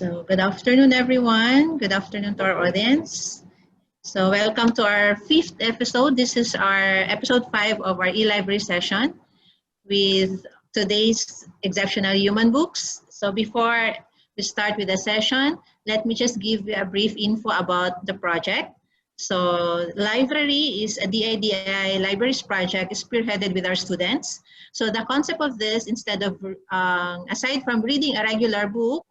So good afternoon, everyone. Good afternoon to our audience. So welcome to our 5th episode. This is our episode 5 of our eLivrary session with today's exceptional human books. So before we start with the session, let me just give you a brief info about the project. So Library is a DIDI libraries project spearheaded with our students. So the concept of this, instead of, aside from reading a regular book,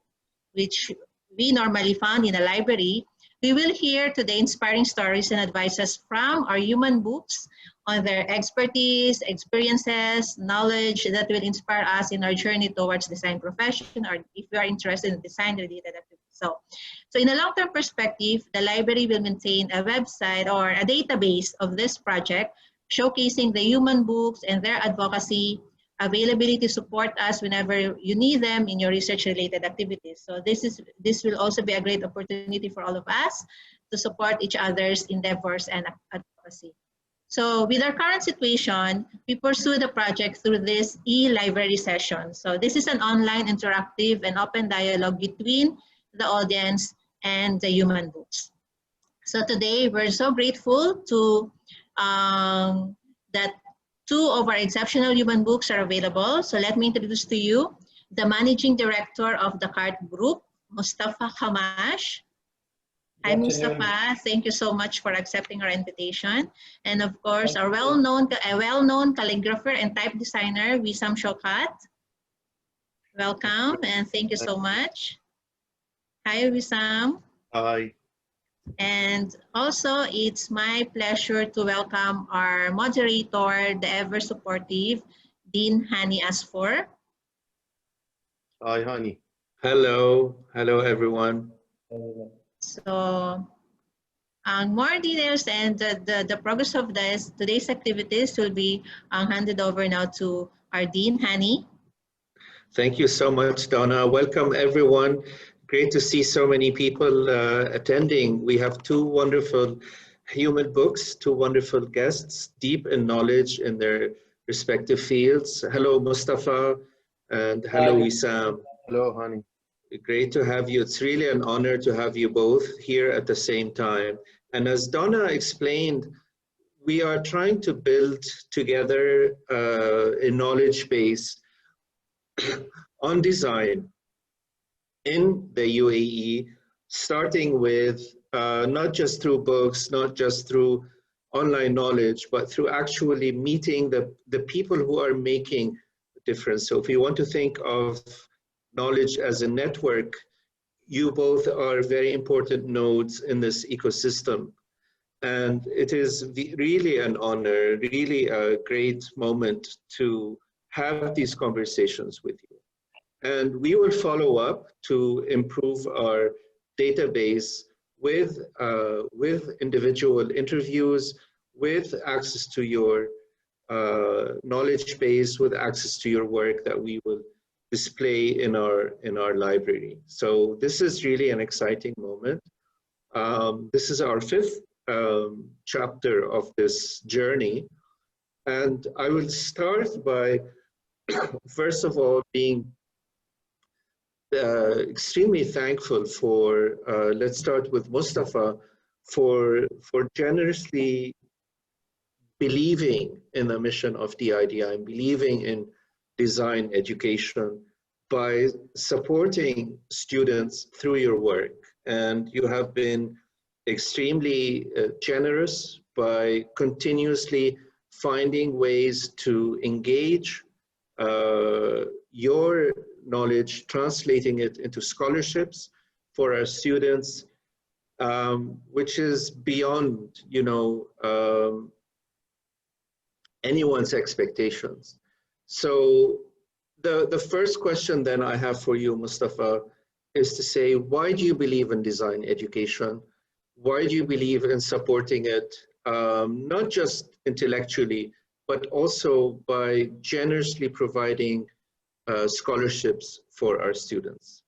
which we normally found in a library, we will hear today inspiring stories and advices from our human books on their expertise, experiences, knowledge that will inspire us in our journey towards design profession, or if we are interested in design-related activities. So in a long-term perspective, the library will maintain a website or a database of this project, showcasing the human books and their advocacy, availability to support us whenever you need them in your research-related activities. So this will also be a great opportunity for all of us to support each other's endeavors and advocacy. So with our current situation, we pursue the project through this eLivrary session. So this is an online, interactive, and open dialogue between the audience and the human books. So today, we're so grateful to that 2 of our exceptional human books are available. So let me introduce to you the Managing Director of the CART Group, Mustafa Kamash. Hi, Mustafa. Thank you so much for accepting our invitation. And of course, our well-known calligrapher and type designer, Wissam Shokat. Welcome and thank you so much. Hi, Wissam. Hi. And also, it's my pleasure to welcome our moderator, the ever-supportive Dean Hani Asfor. Hi, Hani. Hello. Hello, everyone. So, more details and the progress of today's activities will be handed over now to our Dean, Hani. Thank you so much, Donna. Welcome, everyone. Great to see so many people attending. We have 2 wonderful human books, 2 wonderful guests, deep in knowledge in their respective fields. Hello, Mustafa, and hello, Wissam. Hello, Hani. Great to have you. It's really an honor to have you both here at the same time. And as Donna explained, we are trying to build together a knowledge base on design in the UAE, starting with not just through books, not just through online knowledge, but through actually meeting the people who are making a difference. So if you want to think of knowledge as a network, you both are very important nodes in this ecosystem. And it is really an honor, really a great moment to have these conversations with you. And we will follow up to improve our database with individual interviews, with access to your knowledge base, with access to your work that we will display in our library. So this is really an exciting moment. This is our 5th chapter of this journey. And I will start by, first of all, being extremely thankful for, let's start with Mustafa, for generously believing in the mission of DIDI and believing in design education by supporting students through your work. And you have been extremely generous by continuously finding ways to engage your knowledge, translating it into scholarships for our students, which is beyond, anyone's expectations. So the first question then I have for you, Mustafa, is to say, why do you believe in design education? Why do you believe in supporting it, not just intellectually, but also by generously providing scholarships for our students?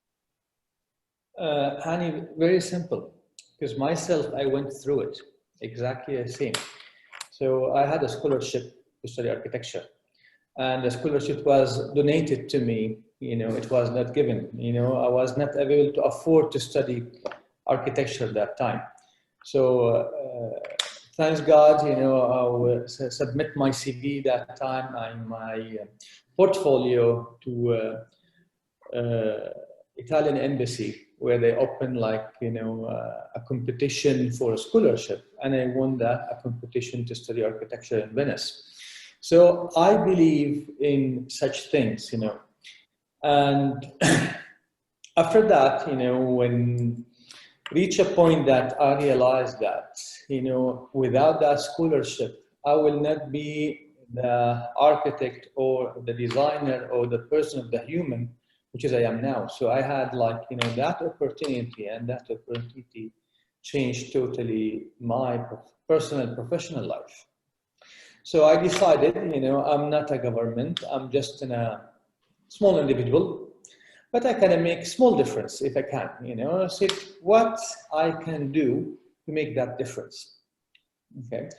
Hani, very simple, because myself, I went through it exactly the same. So I had a scholarship to study architecture, and the scholarship was donated to me it was not given. I was not able to afford to study architecture at that time. So thanks God, I will submit my CV that time and my portfolio to Italian embassy, where they opened like, a competition for a scholarship, and I won a competition to study architecture in Venice. So I believe in such things, and after that, when reach a point that I realized that, without that scholarship, I will not be the architect or the designer or the person of the human, which is I am now. So I had like, that opportunity, and that opportunity changed totally my personal, professional life. So I decided, I'm not a government, I'm just a small individual, but I can make small difference if I can, see what I can do to make that difference. Okay.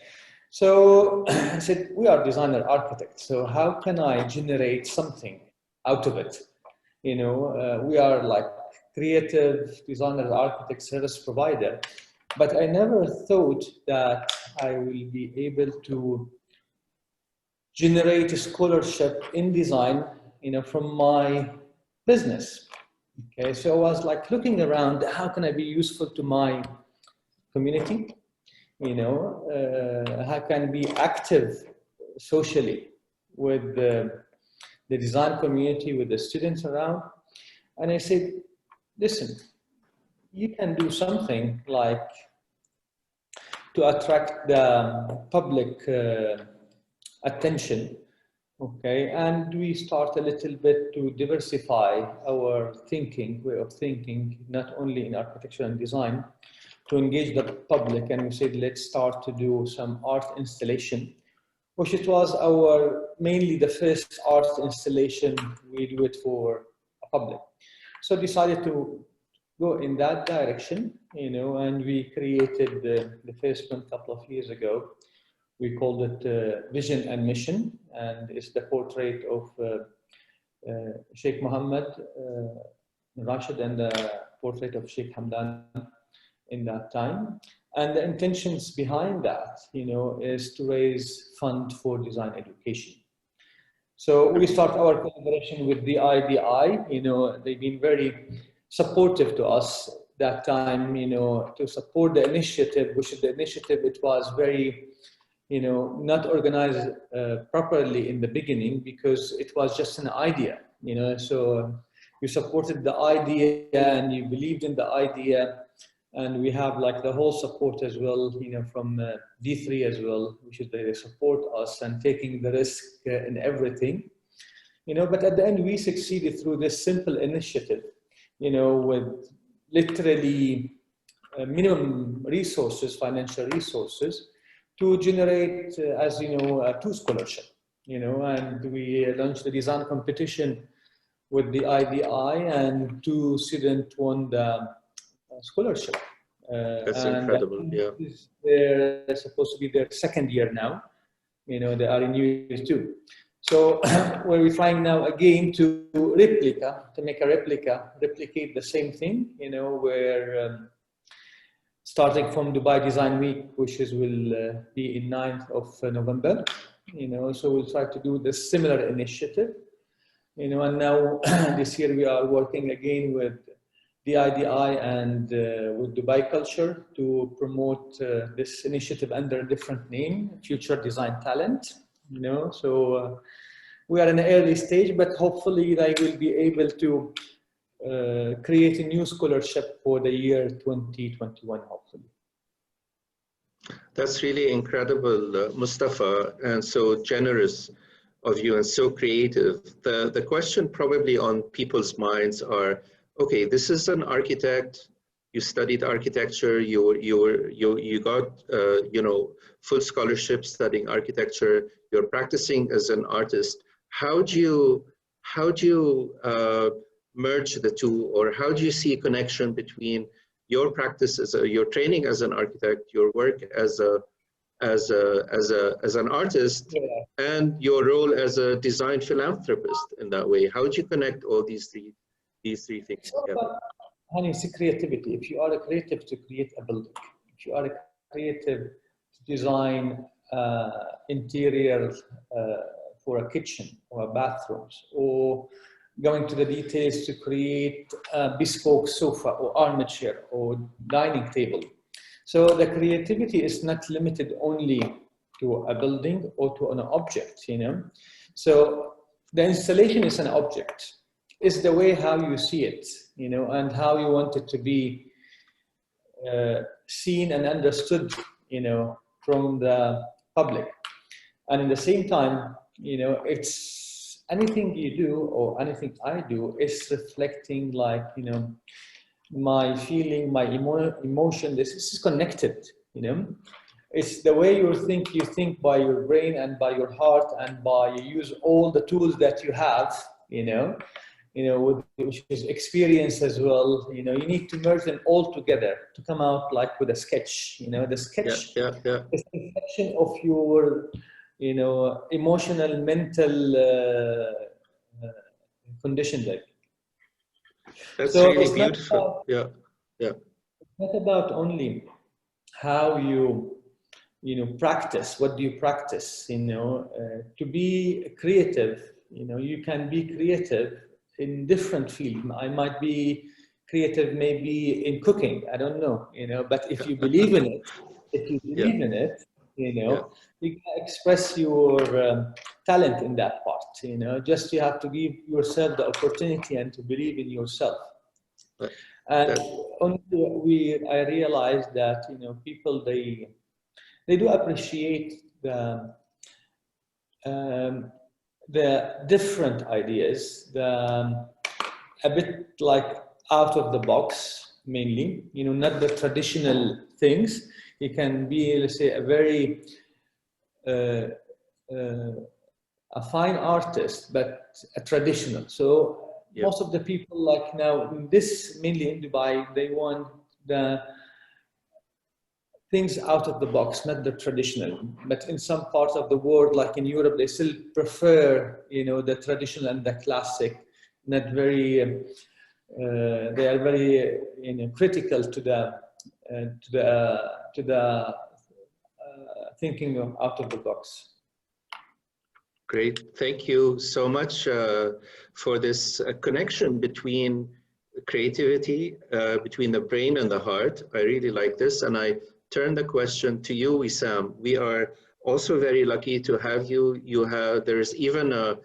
So I said, we are designer architects, so how can I generate something out of it? We are like creative designer architect service provider, but I never thought that I will be able to generate a scholarship in design, from my business. Okay, so I was like looking around, how can I be useful to my community? How can I be active socially with the design community, with the students around? And I said, listen, you can do something like to attract the public attention. Okay, and we start a little bit to diversify our way of thinking, not only in architecture and design, to engage the public. And we said, let's start to do some art installation, which it was mainly the first art installation we do it for a public. So decided to go in that direction, and we created the first one a couple of years ago. We called it Vision and Mission, and it's the portrait of Sheikh Mohammed Rashid and the portrait of Sheikh Hamdan in that time. And the intentions behind that, is to raise fund for design education. So we start our collaboration with the DIDI. They've been very supportive to us that time, to support the initiative, which is the initiative, it was very, not organized properly in the beginning because it was just an idea, so you supported the idea and you believed in the idea, and we have like the whole support as well, from D3 as well, which is they support us and taking the risk in everything, but at the end we succeeded through this simple initiative, with literally minimum resources, financial resources, to generate, as you know, 2 scholarships, and we launched the design competition with the IDI, and 2 students won the scholarship. That's incredible, yeah. They're supposed to be their 2nd year now, they are in year 2. So we're trying now again to make a replicate the same thing, where starting from Dubai Design Week, which will be in 9th of November, so we'll try to do this similar initiative, and now this year we are working again with the IDI and with Dubai Culture to promote this initiative under a different name, Future Design Talent, so we are in an early stage, but hopefully they will be able to create a new scholarship for the year 2021, hopefully. That's really incredible, Mustafa, and so generous of you and so creative. The question probably on people's minds are, okay, this is an architect, you studied architecture, you got full scholarship studying architecture, you're practicing as an artist. How do you merge the two, or how do you see a connection between your practice your training as an architect, your work as as an artist, Yeah. and your role as a design philanthropist in that way. How would you connect all these three things together? Honey, it's creativity. If you are a creative to create a building, if you are a creative to design interior for a kitchen or bathrooms, or going to the details to create a bespoke sofa or armchair or dining table. So the creativity is not limited only to a building or to an object, you know. So the installation is an object. It's the way how you see it, you know, and how you want it to be seen and understood, you know, from the public. And in the same time, you know, it's anything you do or anything I do is reflecting, like, you know, my feeling, my emotion. This is connected, you know. It's the way you think by your brain and by your heart, and by you use all the tools that you have, you know, which is experience as well. You know, you need to merge them all together to come out like with a sketch. You know, the sketch is a reflection of your, you know, emotional, mental condition. Like, That's so really it's beautiful. it's not about only how you know, practice. What do you practice? You know, to be creative. You know, you can be creative in different fields. I might be creative maybe in cooking, I don't know, you know, but if you believe in it, you know, you can express your talent in that part, you know. Just you have to give yourself the opportunity and to believe in yourself. And I realized that, you know, people, they do appreciate the different ideas, a bit like out of the box, mainly, you know, not the traditional things. You can be, let's say, a very a fine artist, but a traditional. So most of the people, like now, this mainly in Dubai, they want the things out of the box, not the traditional. But in some parts of the world, like in Europe, they still prefer, you know, the traditional and the classic. Not very. They are very, you know, critical to the thinking of out of the box. Great, thank you so much for this connection between creativity, between the brain and the heart. I really like this, and I turn the question to you, Wissam. We are also very lucky to have you. There's even a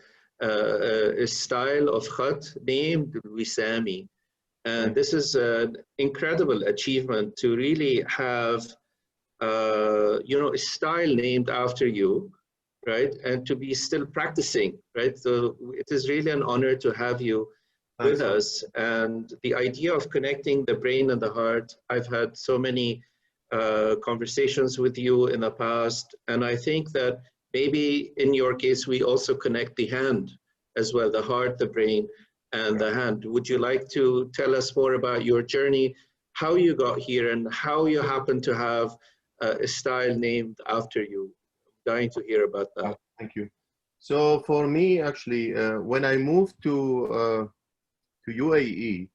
style of khat named Wissami, and this is an incredible achievement to really have, you know, a style named after you, right? And to be still practicing, right? So it is really an honor to have you with us. And the idea of connecting the brain and the heart, I've had so many conversations with you in the past, and I think that maybe in your case we also connect the hand as well, the heart, the brain, and the hand. Would you like to tell us more about your journey, how you got here, and how you happen to have a style named after you? Dying to hear about that. Thank you. So for me, actually, when I moved to UAE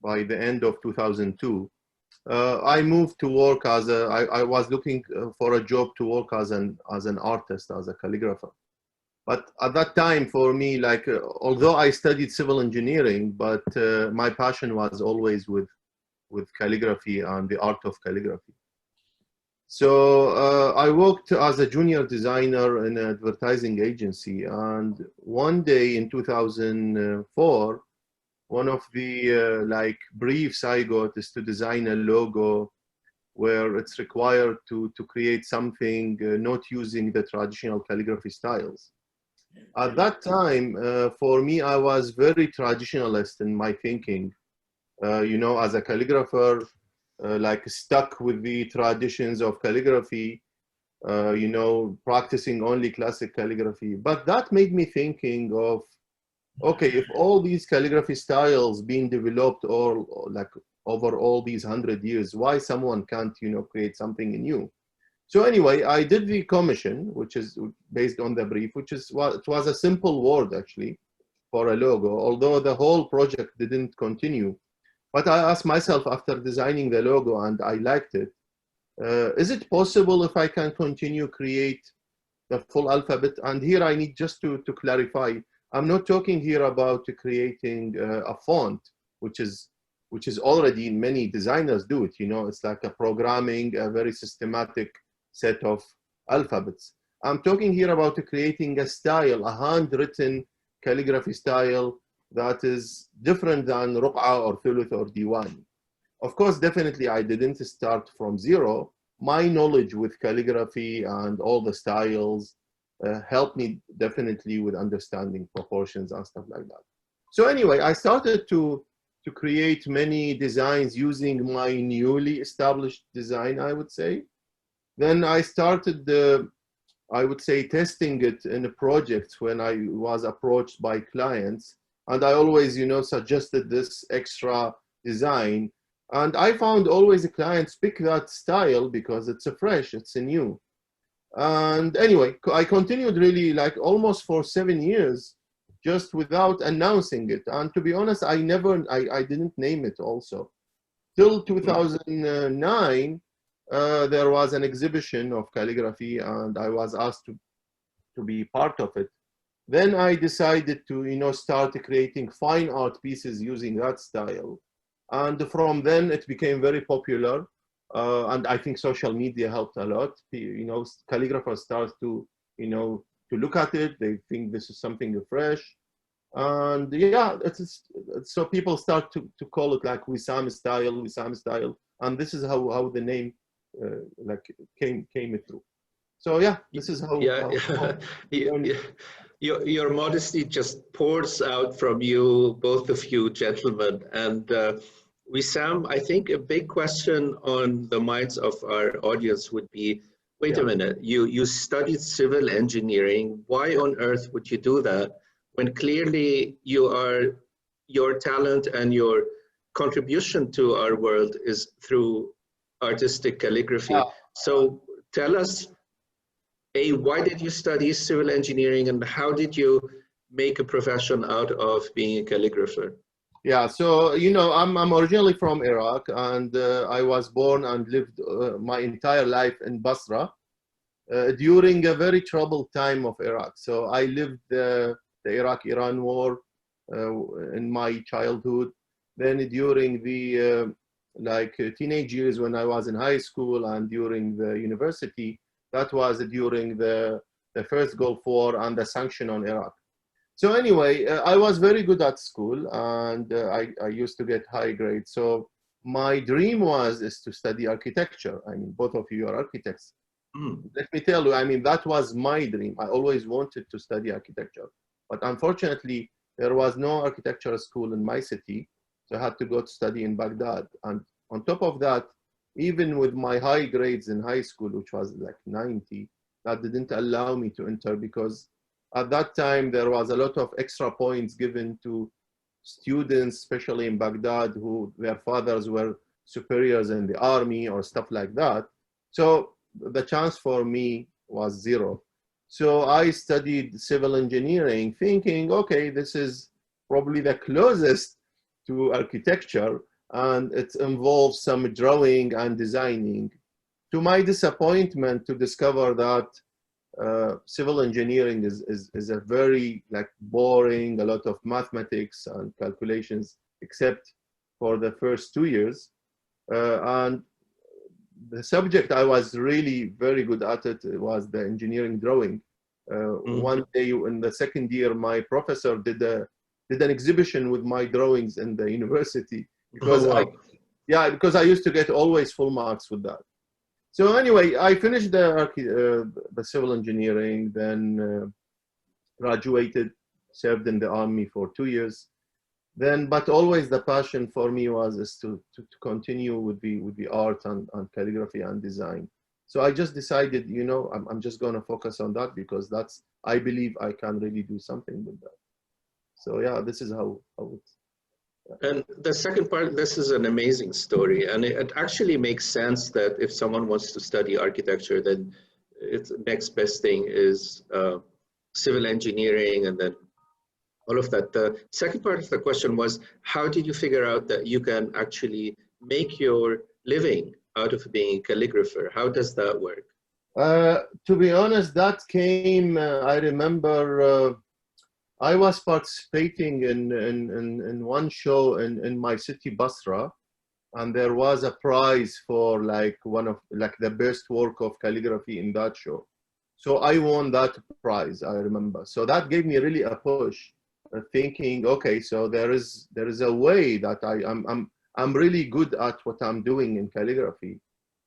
by the end of 2002, I moved to work as I was looking for a job to work as an artist, as a calligrapher. But at that time, for me, like, although I studied civil engineering, but my passion was always with calligraphy and the art of calligraphy. So I worked as a junior designer in an advertising agency, and one day in 2004, one of the like briefs I got is to design a logo where it's required to create something not using the traditional calligraphy styles. At that time, for me, I was very traditionalist in my thinking. You know, as a calligrapher, like stuck with the traditions of calligraphy, you know, practicing only classic calligraphy. But that made me thinking of, okay, if all these calligraphy styles being developed or like over all these 100 years, why someone can't, you know, create something new? So anyway, I did the commission, which is based on the brief, which is, well, it was a simple word actually for a logo, although the whole project didn't continue. But I asked myself after designing the logo, and I liked it, is it possible if I can continue create the full alphabet? And here I need just to clarify, I'm not talking here about creating a font, which is already many designers do it, you know, it's like a programming, a very systematic set of alphabets. I'm talking here about creating a style, a handwritten calligraphy style that is different than Ruq'a or Thuluth or Diwan. Of course, definitely I didn't start from zero. My knowledge with calligraphy and all the styles helped me definitely with understanding proportions and stuff like that. So anyway, I started to create many designs using my newly established design, I would say. Then I started, I would say, testing it in projects when I was approached by clients. And I always, you know, suggested this extra design. And I found always the clients pick that style because it's a fresh, it's a new. And anyway, I continued really like almost for 7 years, just without announcing it. And to be honest, I didn't name it also. Till 2009, there was an exhibition of calligraphy and I was asked to be part of it. Then I decided to, you know, start creating fine art pieces using that style. And from then it became very popular. And I think social media helped a lot. You know, calligraphers start to, you know, to look at it. They think this is something fresh. And yeah, so people start to call it like Wissam style. And this is how the name like came through. So yeah, this is how. Your modesty just pours out from you, both of you gentlemen. And Wissam, I think a big question on the minds of our audience would be, wait a minute, you studied civil engineering. Why on earth would you do that when clearly your talent and your contribution to our world is through artistic calligraphy? So tell us, why did you study civil engineering and how did you make a profession out of being a calligrapher? Yeah, so, you know, I'm originally from Iraq and I was born and lived my entire life in Basra during a very troubled time of Iraq. So I lived the Iraq-Iran war in my childhood. Then during the teenage years when I was in high school and during the university, that was during the first Gulf War and the sanction on Iraq. So anyway, I was very good at school and I used to get high grades. So my dream is to study architecture. I mean, both of you are architects. Let me tell you, I mean, that was my dream. I always wanted to study architecture. But unfortunately, there was no architecture school in my city. So I had to go to study in Baghdad. And on top of that, even with my high grades in high school, which was like 90, that didn't allow me to enter because at that time there was a lot of extra points given to students, especially in Baghdad, who their fathers were superiors in the army or stuff like that. So the chance for me was zero. So I studied civil engineering thinking, okay, this is probably the closest to architecture and it involves some drawing and designing. To my disappointment, to discover that civil engineering is a very boring, a lot of mathematics and calculations, except for the first 2 years. And the subject I was really very good at it was the engineering drawing. One day in the second year, my professor did an exhibition with my drawings in the university because because I used to get always full marks with that. So anyway, I finished the civil engineering, then graduated, served in the army for 2 years. Then, but always the passion for me is to continue with the art and calligraphy and design. So I just decided, you know, I'm just going to focus on that because I believe I can really do something with that. So yeah, this is how it. Yeah. And the second part, this is an amazing story, and it actually makes sense that if someone wants to study architecture, then its next best thing is civil engineering, and then all of that. The second part of the question was, how did you figure out that you can actually make your living out of being a calligrapher? How does that work? To be honest, that came, I remember I was participating in one show in my city, Basra, and there was a prize for like the best work of calligraphy in that show. So I won that prize, I remember. So that gave me really a push, thinking, okay, so there is a way that I'm really good at what I'm doing in calligraphy.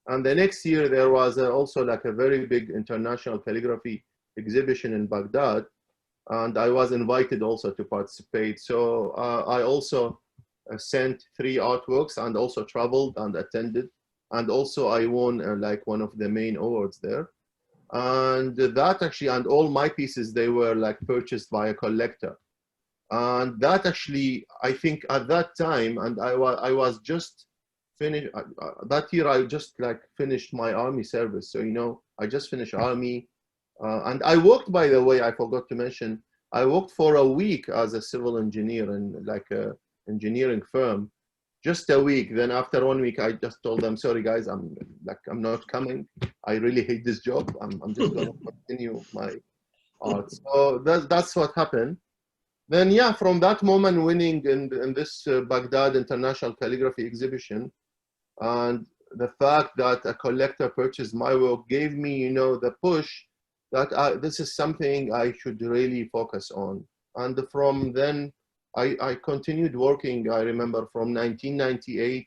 And the next year there was also like a very big international calligraphy exhibition in Baghdad, and I was invited also to participate. So I also sent 3 artworks and also traveled and attended, and also I won like one of the main awards there. And that actually, and all my pieces, they were like purchased by a collector. And that actually, I think at that time, and I was just finished, that year I just like finished my army service. So, you know, I just finished army. And I worked, by the way, I forgot to mention, I worked for a week as a civil engineer in like a engineering firm, just a week. Then after 1 week, I just told them, sorry guys, I'm not coming. I really hate this job. I'm just gonna continue my art. So that's what happened. Then yeah, from that moment, winning in this Baghdad International Calligraphy Exhibition, and the fact that a collector purchased my work gave me, you know, the push that this is something I should really focus on. And from then, I continued working, I remember, from 1998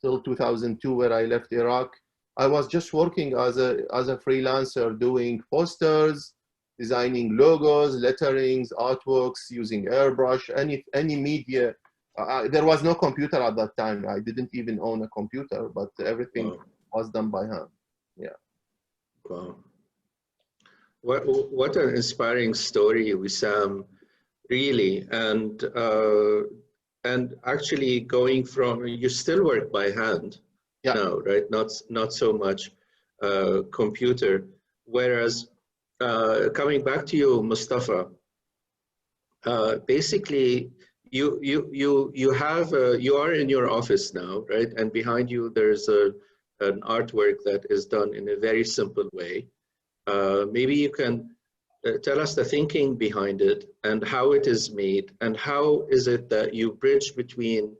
till 2002, where I left Iraq. I was just working as a freelancer, doing posters, designing logos, letterings, artworks, using airbrush, any media. There was no computer at that time. I didn't even own a computer, but everything was done by hand. Yeah. Wow. What an inspiring story, Wissam, really. And actually going from, you still work by hand now, right? Not so much computer. Whereas coming back to you, Mustafa, basically you are in your office now, right? And behind you there's an artwork that is done in a very simple way. Maybe you can tell us the thinking behind it and how it is made, and how is it that you bridge between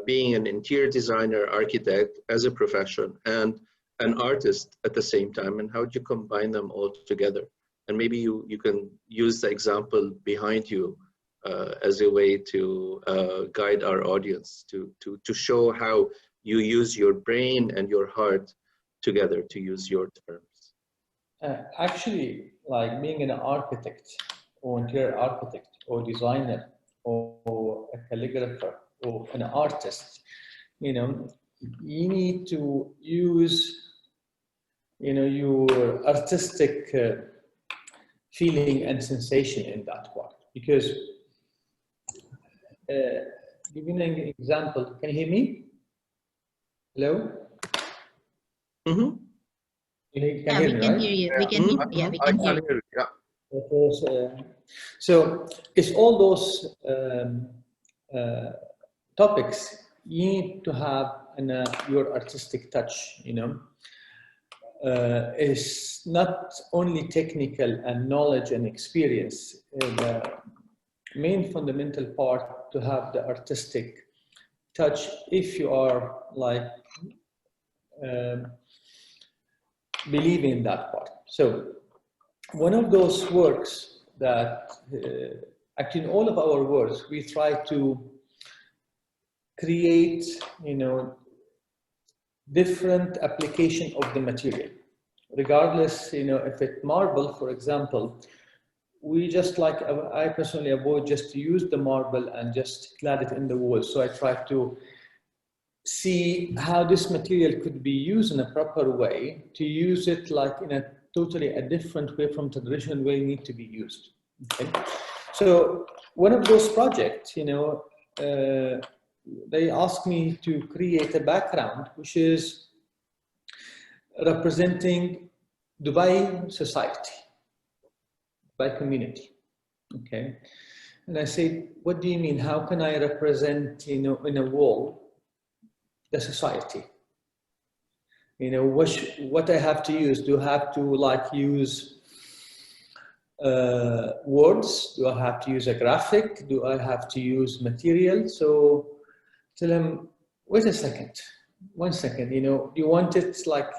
being an interior designer, architect as a profession, and an artist at the same time, and how do you combine them all together? And maybe you can use the example behind you as a way to guide our audience to show how you use your brain and your heart together, to use your terms. Actually, like being an architect or interior architect or designer or a calligrapher or an artist, you know, you need to use, you know, your artistic feeling and sensation in that part. Because, giving an example, can you hear me? Hello? Mm-hmm. Yeah, we can hear you. We can hear. Yeah, we can hear you. Yeah. So it's all those topics you need to have in your artistic touch. You know, it's not only technical and knowledge and experience. The main fundamental part to have the artistic touch, if you are like believing in that part. So one of those works that actually in all of our works, we try to create, you know, different application of the material. Regardless, you know, if it's marble, for example, we just like, I personally avoid just to use the marble and just clad it in the wall. So I try to see how this material could be used in a proper way, to use it like in a totally a different way from traditional way it need to be used. Okay, so one of those projects, you know, they asked me to create a background which is representing Dubai society, Dubai community. Okay, and I said, what do you mean? How can I represent, you know, in a wall, the society? You know, what I have to use? Do I have to like use words? Do I have to use a graphic? Do I have to use material? So tell him, wait a second, 1 second, you know, you want it like,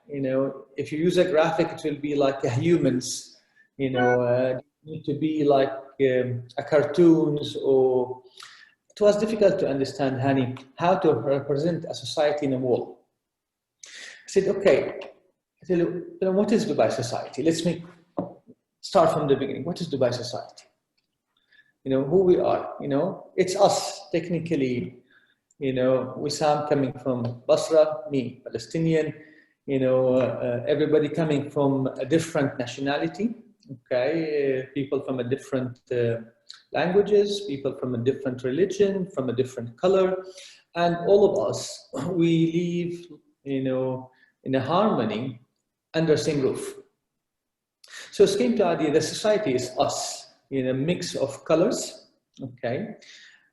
you know, if you use a graphic, it will be like a humans, you know, need to be like a cartoons, or it was difficult to understand, Hani, how to represent a society in a wall. I said, okay, I tell you, what is Dubai society? Let's start from the beginning. What is Dubai society? You know, who we are, you know, it's us technically, you know, Wissam coming from Basra, me, Palestinian, you know, everybody coming from a different nationality, okay, people from a different languages, people from a different religion, from a different color, and all of us, we live, you know, in a harmony under the same roof. So it came to the idea that society is us in a mix of colors, okay,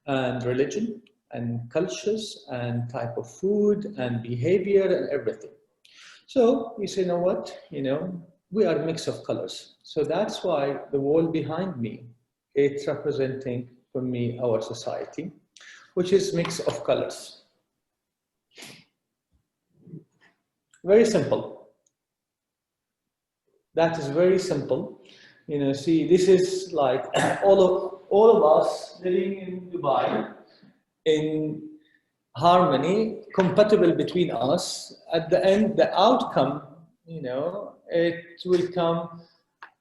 and religion and cultures and type of food and behavior and everything. So we say, you know what, you know, we are a mix of colors. So that's why the wall behind me, it's representing for me our society, which is mix of colors. Very simple. That is very simple. You know, see, this is like all of us living in Dubai in harmony, compatible between us. At the end, the outcome, you know, it will come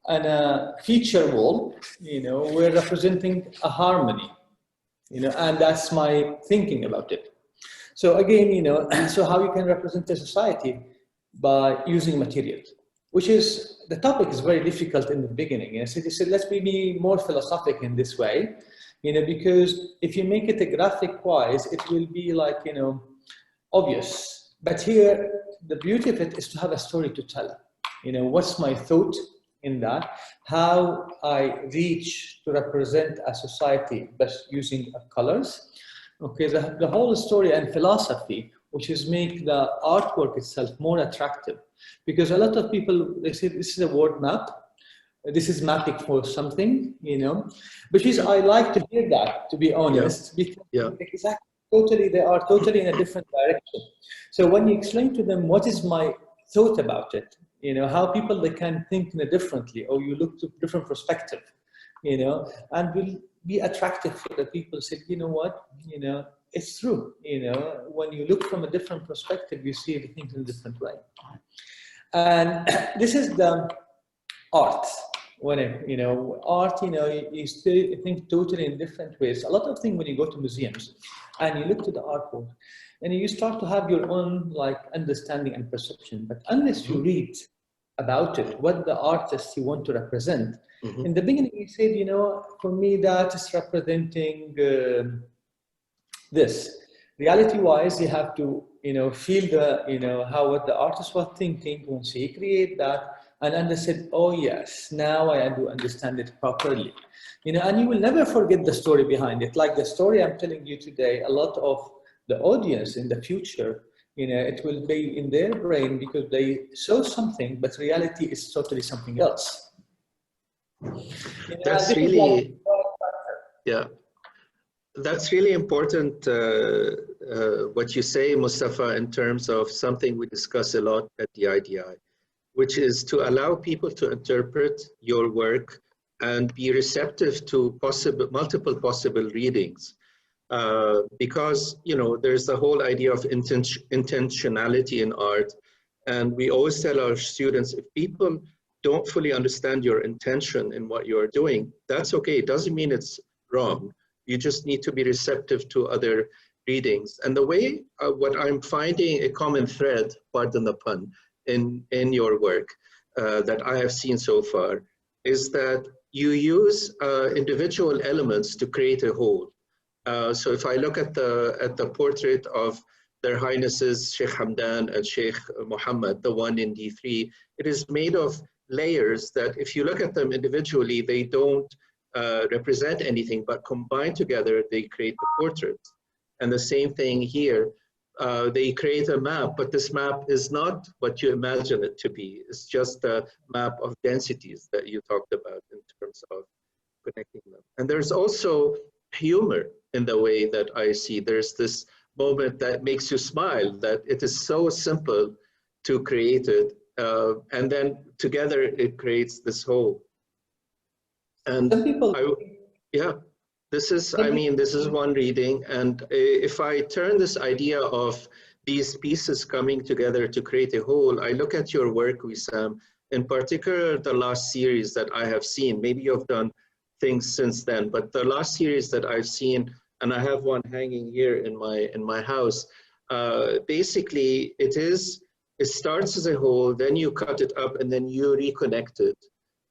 on a feature wall, you know, we're representing a harmony, you know, and that's my thinking about it. So again, you know, so how you can represent a society by using materials, which is, the topic is very difficult in the beginning. And so they said, let's be more philosophic in this way, you know, because if you make it a graphic wise, it will be like, you know, obvious. But here, the beauty of it is to have a story to tell. You know, what's my thought in that? How I reach to represent a society best using colors. Okay, the whole story and philosophy, which is make the artwork itself more attractive. Because a lot of people, they say this is a word map. This is mapping for something, you know, which is, I like to hear that, to be honest, because exactly, totally, they are totally in a different direction. So when you explain to them what is my thought about it, you know, how people, they can think in a differently, or you look to different perspective, you know, and will be attractive for the people. Say, you know what, you know, it's true, you know, when you look from a different perspective, you see the things in a different way. And this is the art. When it, you know, art, you know, you still think totally in different ways. A lot of things when you go to museums and you look to the artwork and you start to have your own like understanding and perception. But unless you read about it, what the artists you want to represent, in the beginning you said, you know, for me that is representing this. Reality-wise, you have to, you know, feel the, you know, how what the artist was thinking when she create that. And understood, oh yes, now I do understand it properly. You know, and you will never forget the story behind it. Like the story I'm telling you today, a lot of the audience in the future, you know, it will be in their brain because they saw something, but reality is totally something else. You know, that's really, that's really important, what you say, Mustafa, in terms of something we discuss a lot at the IDI, which is to allow people to interpret your work and be receptive to multiple possible readings. Because, you know, there's the whole idea of intentionality in art. And we always tell our students, if people don't fully understand your intention in what you're doing, that's okay. It doesn't mean it's wrong. You just need to be receptive to other readings. And the way, what I'm finding a common thread, pardon the pun, in your work that I have seen so far is that you use individual elements to create a whole. So if I look at the portrait of Their Highnesses Sheikh Hamdan and Sheikh Mohammed, the one in D3, it is made of layers that if you look at them individually, they don't represent anything, but combined together, they create the portrait. And the same thing here, they create a map, but this map is not what you imagine it to be. It's just a map of densities that you talked about in terms of connecting them. And there's also humor in the way that I see. There's this moment that makes you smile, that it is so simple to create it. And then together it creates this whole. And yeah, this is, I mean, this is one reading. And if I turn this idea of these pieces coming together to create a whole, I look at your work, Wissam, in particular, the last series that I have seen.Maybe you've done things since then, but the last series that I've seen, and I have one hanging here in my house, basically it starts as a whole, then you cut it up and then you reconnect it,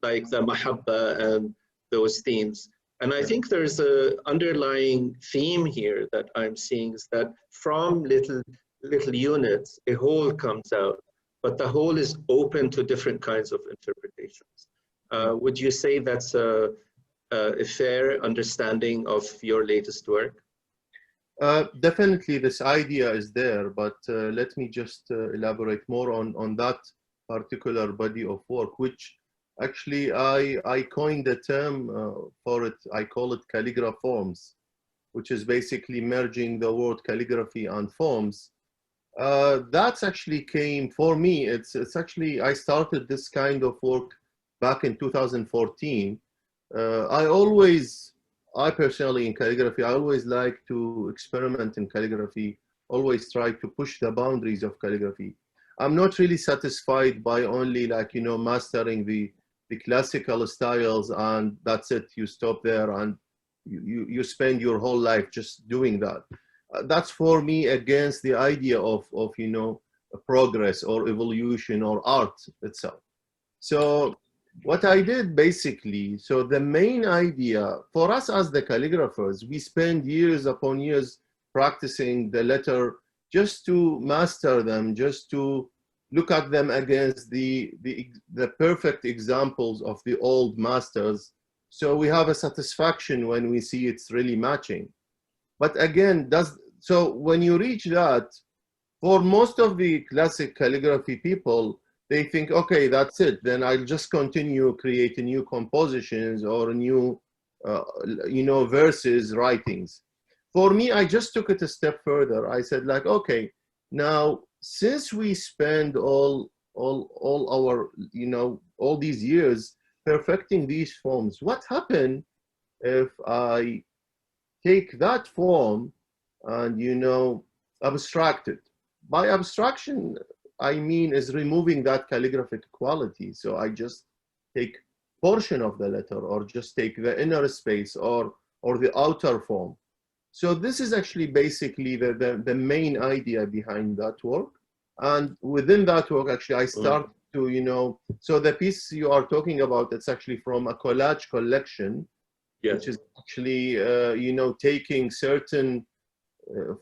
like the mahabba and those themes. And I think there's an underlying theme here that I'm seeing, is that from little units, a whole comes out, but the whole is open to different kinds of interpretations. Would you say that's a fair understanding of your latest work? Definitely this idea is there, but let me just elaborate more on that particular body of work, which actually I coined the term for it. I call it calligraph forms, which is basically merging the word calligraphy and forms. That's actually came, for me, it's actually, I started this kind of work back in 2014. I personally in calligraphy, I always like to experiment in calligraphy, always try to push the boundaries of calligraphy. I'm not really satisfied by only mastering the classical styles and that's it, you stop there and you spend your whole life just doing that. That's for me against the idea of progress or evolution or art itself. So what I did basically, so the main idea for us as the calligraphers, we spend years upon years practicing the letter just to master them, just to look at them against the perfect examples of the old masters. So we have a satisfaction when we see it's really matching. But again, so when you reach that, for most of the classic calligraphy people, they think, okay, that's it. Then I'll just continue creating new compositions or new, verses, writings. For me, I just took it a step further. I said okay, now, since we spend all our, all these years perfecting these forms, what happens if I take that form and, abstract it? By abstraction, I mean is removing that calligraphic quality. So I just take portion of the letter or just take the inner space or the outer form. So this is actually basically the main idea behind that work. And within that work, actually, I start to, so the piece you are talking about, it's actually from a Collage Collection, which is actually, taking certain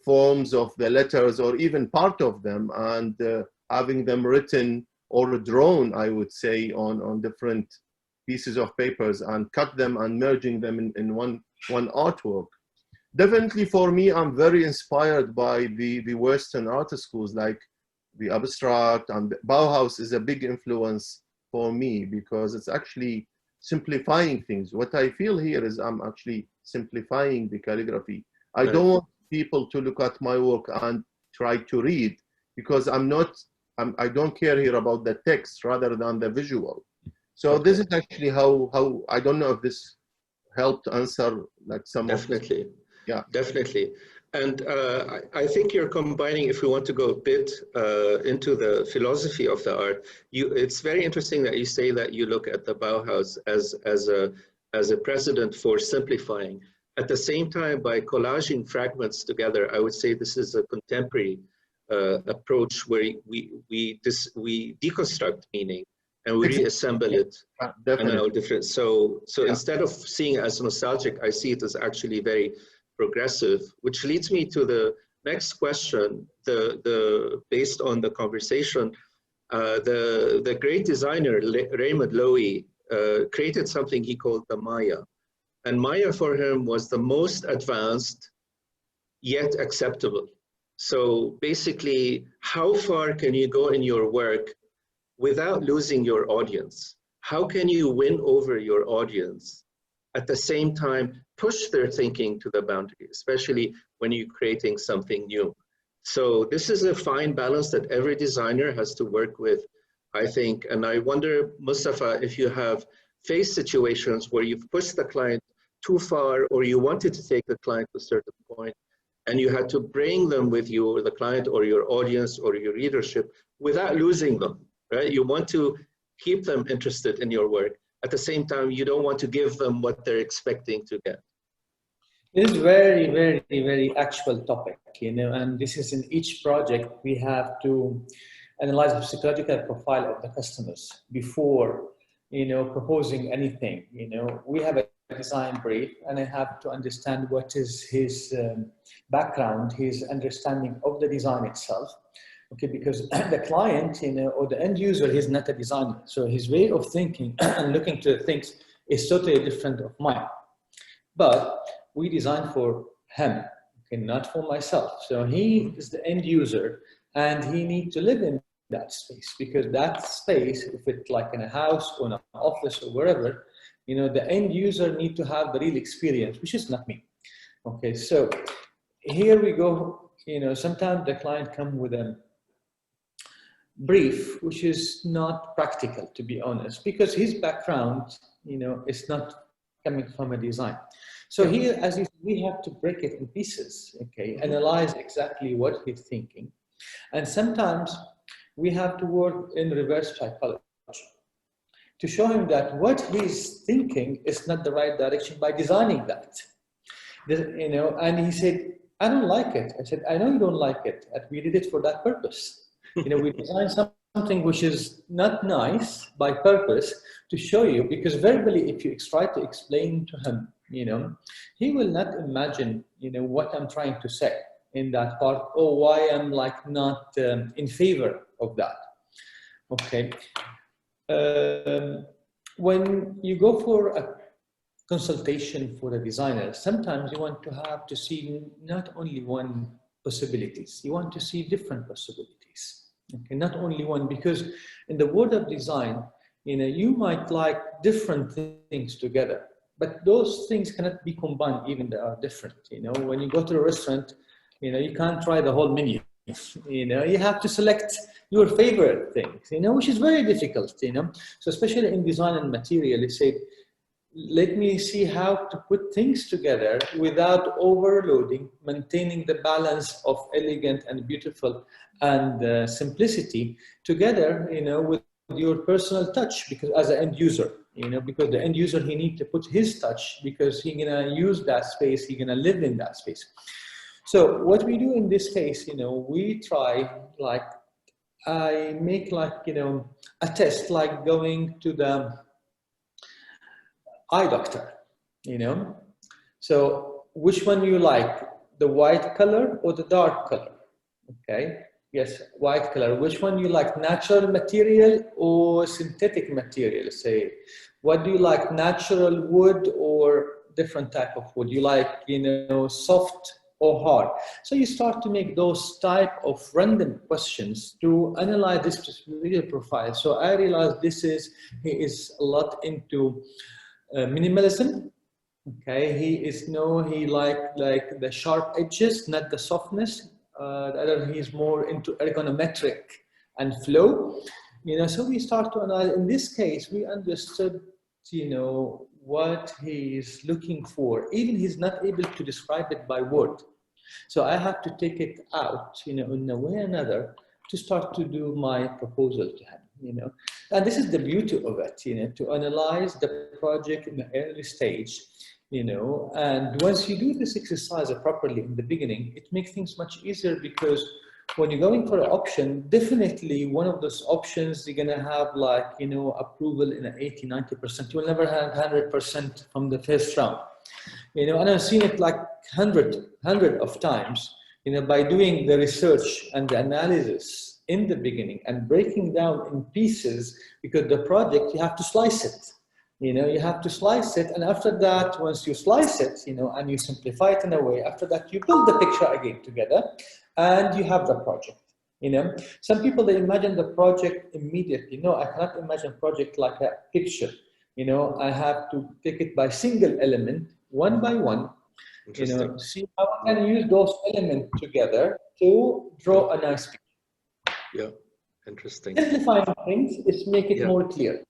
forms of the letters or even part of them and having them written or drawn, I would say, on different pieces of papers and cut them and merging them in one artwork. Definitely for me, I'm very inspired by the Western art schools like the abstract, and Bauhaus is a big influence for me because it's actually simplifying things. What I feel here is I'm actually simplifying the calligraphy. I don't want people to look at my work and try to read because I don't care here about the text rather than the visual. So this is actually how I don't know if this helped answer some Definitely. of yeah, definitely. And I think you're combining, if we want to go a bit into the philosophy of the art, it's very interesting that you say that you look at the Bauhaus as a precedent for simplifying. At the same time, by collaging fragments together, I would say this is a contemporary approach where we deconstruct meaning and we reassemble it. Definitely. Different. So instead of seeing it as nostalgic, I see it as actually very progressive, which leads me to the next question. Based on the conversation, the great designer Raymond Loewy created something he called the Maya, and Maya for him was the most advanced yet acceptable. So basically, how far can you go in your work without losing your audience? How can you win over your audience at the same time push their thinking to the boundary, especially when you're creating something new? So this is a fine balance that every designer has to work with, I think. And I wonder, Mustafa, if you have faced situations where you've pushed the client too far, or you wanted to take the client to a certain point, and you had to bring them with you, or the client, or your audience, or your readership, without losing them, right? You want to keep them interested in your work. At the same time, you don't want to give them what they're expecting to get. This is very, very, very actual topic, you know, and this is in each project we have to analyze the psychological profile of the customers before, you know, proposing anything. You know, we have a design brief, and I have to understand what is his background, his understanding of the design itself. Okay, because the client, you know, or the end user, he's not a designer, so his way of thinking and looking to things is totally different of mine. But we design for him, okay, not for myself. So he is the end user, and he needs to live in that space, because that space, if it's like in a house or an office or wherever, you know, the end user need to have the real experience, which is not me. Okay, so here we go. You know, sometimes the client come with a brief which is not practical, to be honest, because his background, you know, is not coming from a design. So here, as you, we have to break it in pieces, okay, analyze exactly what he's thinking. And sometimes we have to work in reverse psychology to show him that what he's thinking is not the right direction by designing that. You know, and he said, I don't like it. I said, I know you don't like it. We did it for that purpose. You know, we designed something which is not nice by purpose to show you, because verbally, if you try to explain to him, you know, he will not imagine, you know, what I'm trying to say in that part, or why I'm like not in favor of that. Okay. When you go for a consultation for a designer, sometimes you want to have to see not only one possibilities, you want to see different possibilities. Okay, not only one, because in the world of design, you know, you might like different things together, but those things cannot be combined, even they are different. You know, when you go to a restaurant, you know, you can't try the whole menu. You know, you have to select your favorite things, you know, which is very difficult, you know. So especially in design and material, you say, let me see how to put things together without overloading, maintaining the balance of elegant and beautiful and simplicity together, you know, with your personal touch, because as an end user, you know, because the end user, he needs to put his touch, because he's gonna use that space, he's gonna live in that space. So what we do in this case, you know, we try, like, I make like, you know, a test, like going to the eye doctor, you know. So which one you like, the white color or the dark color? Okay, yes, white color. Which one you like, natural material or synthetic material? Say, what do you like, natural wood or different type of wood? You like, you know, soft or hard? So you start to make those type of random questions to analyze this real profile. So I realized he is a lot into minimalism. Okay, he like the sharp edges, not the softness. The other, he's more into ergonometric and flow. You know, so we start to analyze. In this case, we understood, you know, what he's looking for. Even he's not able to describe it by word. So I have to take it out, you know, in a way or another, to start to do my proposal to him, you know. And this is the beauty of it, you know, to analyze the project in the early stage, you know. And once you do this exercise properly in the beginning, it makes things much easier, because when you're going for an option, definitely one of those options, you're gonna have like, you know, approval in an 80–90%. You will never have 100% from the first round. You know, and I've seen it like hundred of times, you know, by doing the research and the analysis in the beginning and breaking down in pieces, because the project, you have to slice it. You know, you have to slice it, and after that, once you slice it, you know, and you simplify it in a way, after that, you build the picture again together, and you have the project. You know, some people, they imagine the project immediately. No, I cannot imagine a project like a picture. You know, I have to take it by single element, one by one, you know, see how I can use those elements together to draw a nice picture. Yeah, interesting. Simplifying things is make it more clear.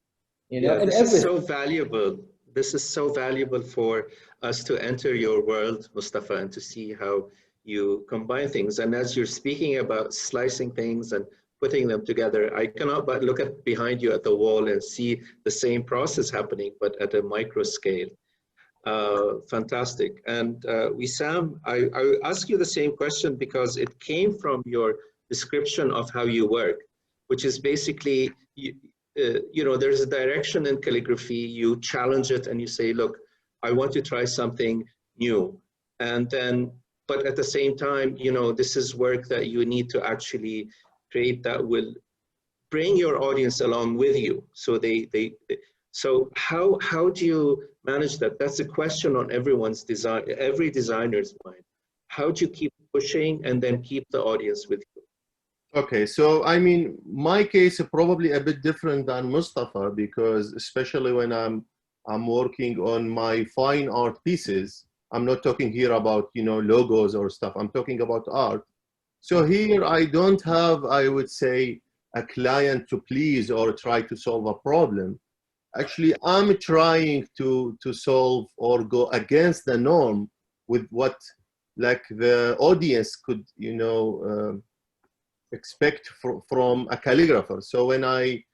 You know, yeah, this is so valuable. This is so valuable for us to enter your world, Mustafa, and to see how you combine things. And as you're speaking about slicing things and putting them together, I cannot but look at behind you at the wall and see the same process happening, but at a micro scale. Fantastic. And Wissam, I ask you the same question because it came from your description of how you work, which is basically, you know, there's a direction in calligraphy, you challenge it and you say, look, I want to try something new. And then, but at the same time, you know, this is work that you need to actually create that will bring your audience along with you. So so how do you manage that? That's a question on everyone's design, every designer's mind. How do you keep pushing and then keep the audience with you? Okay, so I mean, my case is probably a bit different than Mustafa, because especially when I'm working on my fine art pieces, I'm not talking here about, you know, logos or stuff. I'm talking about art. So here I don't have, I would say, a client to please or try to solve a problem. Actually, I'm trying to solve or go against the norm with what like the audience could, you know, expect from a calligrapher. So when I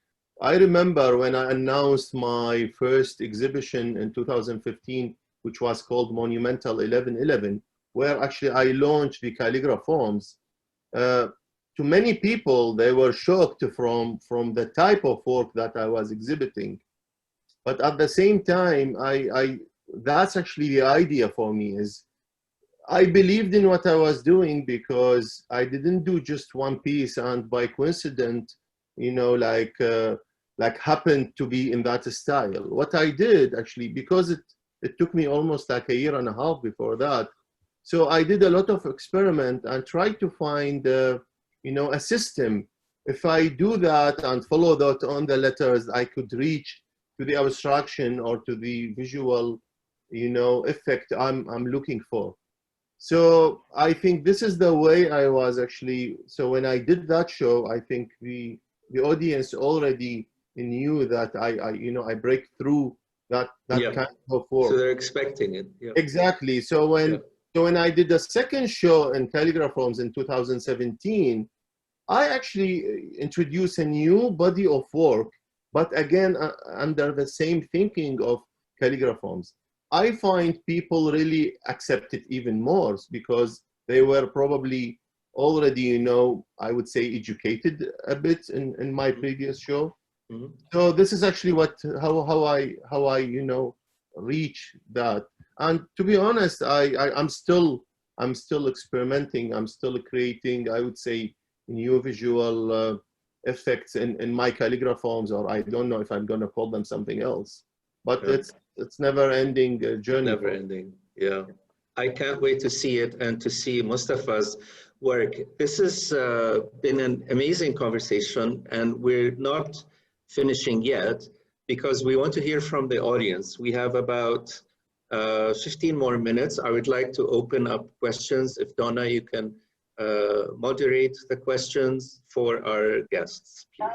remember when I announced my first exhibition in 2015, which was called Monumental 1111, where actually I launched the calligraph forms. To many people, they were shocked from the type of work that I was exhibiting. But at the same time, that's actually the idea for me, is I believed in what I was doing, because I didn't do just one piece and by coincidence, you know, like happened to be in that style. What I did actually, because it took me almost like a year and a half before that. So I did a lot of experiment and tried to find, you know, a system. If I do that and follow that on the letters, I could reach to the abstraction or to the visual, you know, effect I'm looking for. So I think this is the way I was actually. So when I did that show, I think the audience already knew that I you know, I break through that kind of work. So they're expecting it. Yeah. Exactly. So when I did the second show in Calligraph Forms in 2017, I actually introduced a new body of work, but again, under the same thinking of Calligraph Forms. I find people really accept it even more because they were probably already, you know, I would say educated a bit in my previous show. Mm-hmm. So this is actually how I you know, reach that. And to be honest, I'm still experimenting. I'm still creating, I would say, new visual effects in my calligraph forms, or I don't know if I'm going to call them something else. But it's never-ending journey. Never-ending, yeah. I can't wait to see it and to see Mustafa's work. This has been an amazing conversation, and we're not finishing yet because we want to hear from the audience. We have about 15 more minutes. I would like to open up questions. If Donna, you can moderate the questions for our guests, please.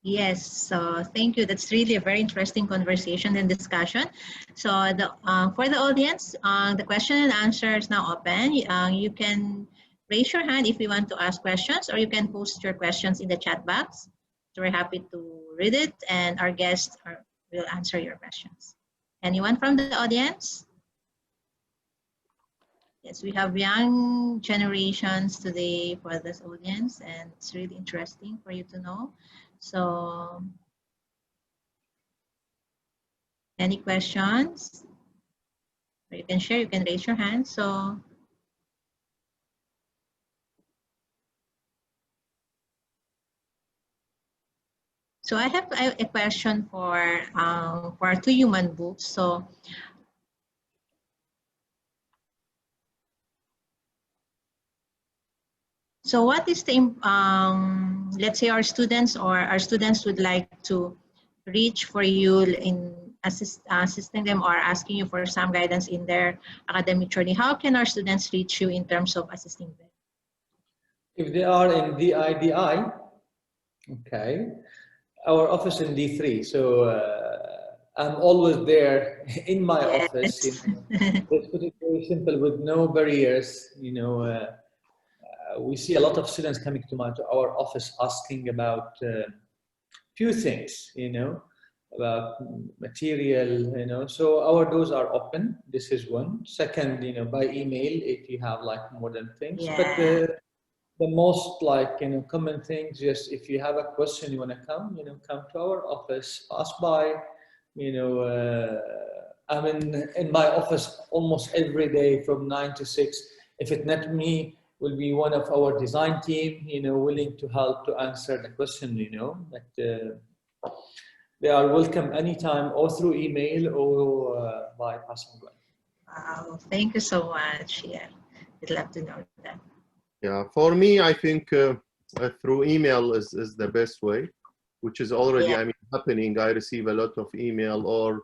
Yes, so thank you. That's really a very interesting conversation and discussion. So for the audience, the question and answer is now open. You can raise your hand if you want to ask questions, or you can post your questions in the chat box. So we're happy to read it, and our guests will answer your questions. Anyone from the audience? Yes, we have young generations today for this audience, and it's really interesting for you to know. So, any questions? you can share, you can raise your hand. So I have a question for two human books. So what is the, let's say our students would like to reach for you in assisting them or asking you for some guidance in their academic journey. How can our students reach you in terms of assisting them? If they are in DIDI, okay, our office in D3, so I'm always there in my office. You know. Let's put it very simple, with no barriers. You know, we see a lot of students coming to our office asking about few things. You know, about material. You know, so our doors are open. This is one. Second, you know, by email if you have like more than things. Yeah. But the most like, you know, common things, just if you have a question, you want to come, you know, come to our office, pass by, you know, I'm in my office almost every day from 9 to 6. If it's not me, will be one of our design team, you know, willing to help to answer the question, you know, but they are welcome anytime or through email or by passing by. Wow, thank you so much. Yeah, we'd love to know that. Yeah, for me, I think through email is the best way, which is already, I mean, happening. I receive a lot of email or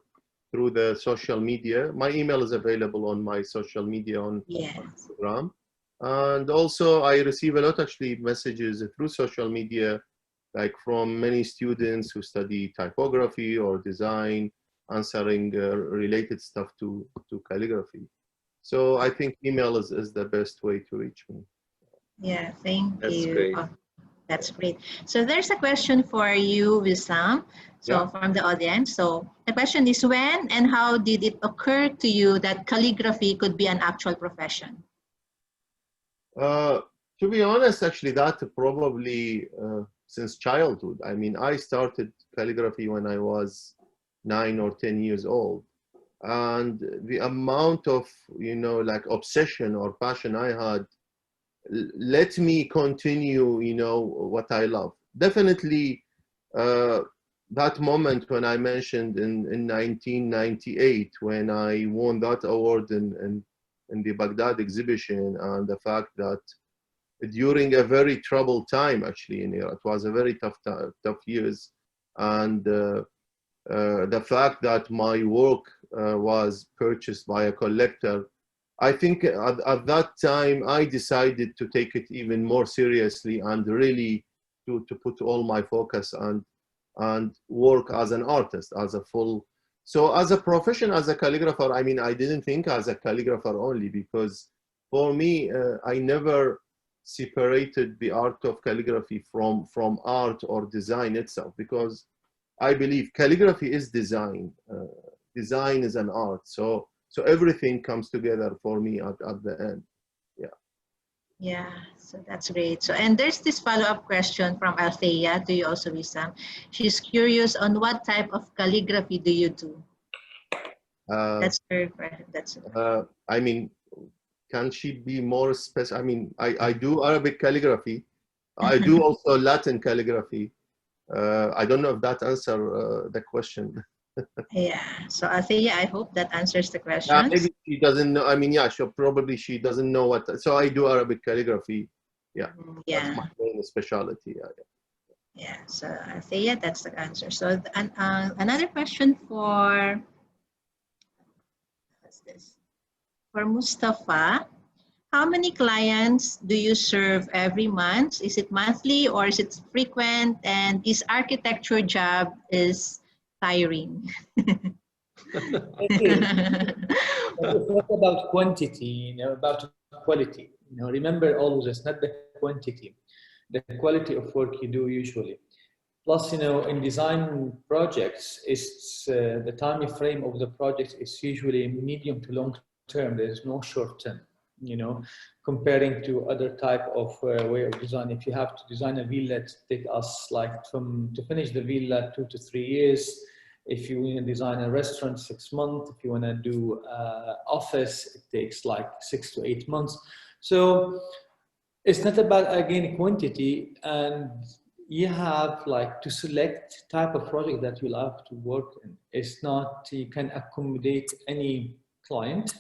through the social media. My email is available on my social media on Instagram. And also I receive a lot actually messages through social media, like from many students who study typography or design, answering related stuff to calligraphy. So I think email is the best way to reach me. Yeah, thank That's you. great. Oh, that's great. So there's a question for you, Wissam, from the audience. So the question is, when and how did it occur to you that calligraphy could be an actual profession? To be honest, actually, that probably since childhood. I mean, I started calligraphy when I was 9 or 10 years old. And the amount of, you know, like obsession or passion I had let me continue, you know, what I love. Definitely that moment when I mentioned in 1998, when I won that award in the Baghdad exhibition, and the fact that during a very troubled time actually in Iraq, it was a very tough years, and the fact that my work was purchased by a collector, I think at that time I decided to take it even more seriously and really to put all my focus and work as an artist, as a full. So as a profession, as a calligrapher, I mean, I didn't think as a calligrapher only, because for me, I never separated the art of calligraphy from art or design itself, because I believe calligraphy is design. Design is an art. So everything comes together for me at the end. Yeah. Yeah, so that's great. So, and there's this follow-up question from Althea to you also, Wissam. She's curious on what type of calligraphy do you do? That's her question. I mean, can she be more specific? I mean, I do Arabic calligraphy. I do also Latin calligraphy. I don't know if that answers the question. Yeah, so Althea, I hope that answers the question. Yeah, maybe she doesn't know. I mean, yeah, she doesn't know what. So I do Arabic calligraphy. Yeah, that's my main specialty. Yeah, so Althea, that's the answer. So another question for, what's this? For Mustafa, how many clients do you serve every month? Is it monthly or is it frequent? And is architecture job is tiring? It's not about quantity, you know, about quality. You know, remember always, it's not the quantity, the quality of work you do usually. Plus, you know, in design projects, it's the time frame of the project is usually medium to long term. There is no short term. You know, comparing to other type of way of design. If you have to design a villa, it take us like to finish the villa 2 to 3 years. If you want to design a restaurant, 6 months. If you want to do office, it takes like 6 to 8 months. So it's not about, again, quantity, and you have like to select type of project that you love to work in. It's not, you can accommodate any client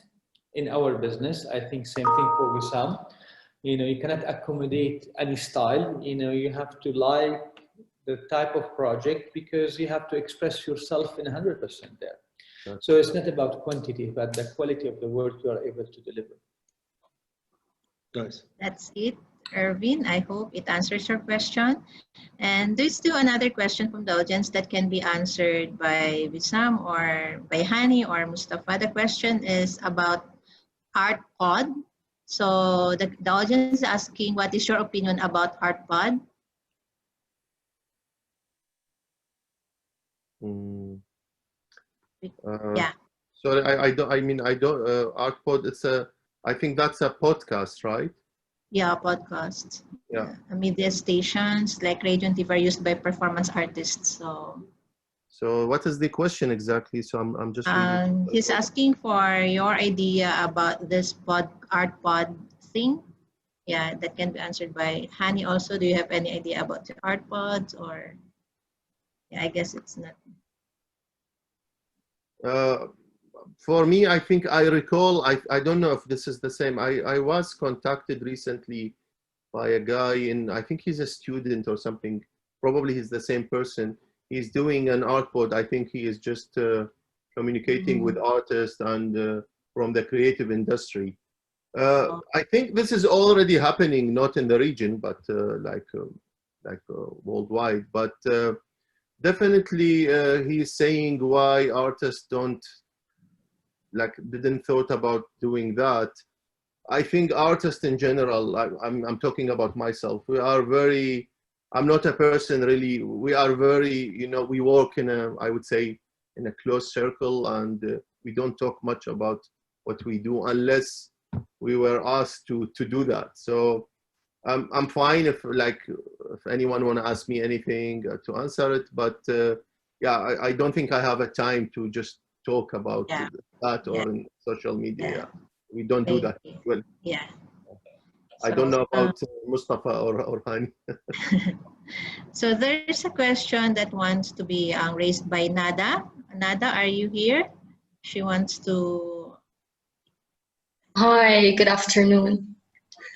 in our business. I think same thing for Wissam. You know, you cannot accommodate any style. You know, you have to like the type of project because you have to express yourself in 100% there. Sure. So it's not about quantity, but the quality of the work you are able to deliver. Nice. That's it, Erwin. I hope it answers your question. And there's still another question from the audience that can be answered by Wissam or by Hani or Mustafa. The question is about Art Pod. So the audience is asking, what is your opinion about Art Pod? Yeah. Sorry, I don't. I mean, I don't. Artpod. It's a. I think that's a podcast, right? Yeah, podcasts. Yeah. Media stations like radio and TV are used by performance artists. So what is the question exactly? So I'm just. He's asking for your idea about this art pod thing. Yeah, that can be answered by Hani also. Do you have any idea about the art pods, or? Yeah, I guess it's not. For me, I think I recall, I don't know if this is the same. I was contacted recently by a guy, and I think he's a student or something. Probably he's the same person. He's doing an art pod. I think he is just communicating with artists and from the creative industry. I think this is already happening, not in the region, but worldwide. But definitely, he's saying why artists didn't thought about doing that. I think artists in general, I'm talking about myself. We are very. I'm not a person really. We are very, we work in I would say, in a close circle, and we don't talk much about what we do unless we were asked to do that. So I'm fine if anyone want to ask me anything to answer it, but yeah, I don't think I have a time to just talk about that or in social media. Yeah. We don't do that. Well, yeah. I don't know about Mustafa or Hani. So there's a question that wants to be raised by Nada. Nada, are you here? She wants to. Hi, good afternoon.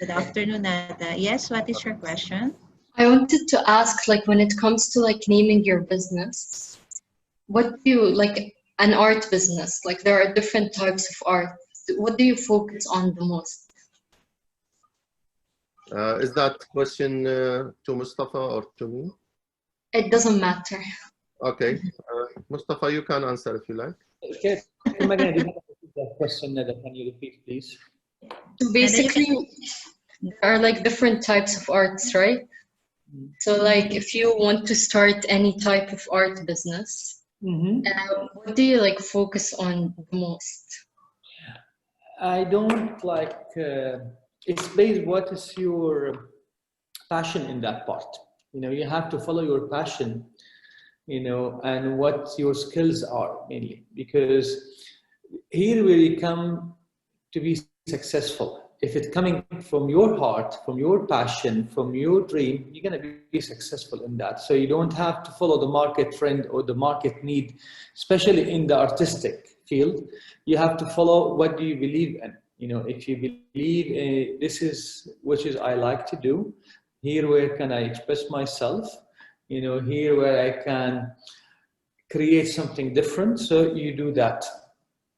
Good afternoon, Nada. Yes, what is your question? I wanted to ask, when it comes to naming your business, what do you an art business? There are different types of art. What do you focus on the most? Is that question to Mustafa or to me? It doesn't matter. Okay, Mustafa, you can answer if you like. Okay, that question, Nada, can you repeat, please? So basically, there are different types of arts, right? So if you want to start any type of art business, what do you focus on the most? I don't it's based what is your passion in that part. You have to follow your passion, and what your skills are mainly, because here we come to be successful. If it's coming from your heart, from your passion, from your dream, you're going to be successful in that. So you don't have to follow the market trend or the market need, especially in the artistic field. You have to follow what do you believe in. If you believe this is which is I like to do, here where can I express myself, here where I can create something different, so you do that.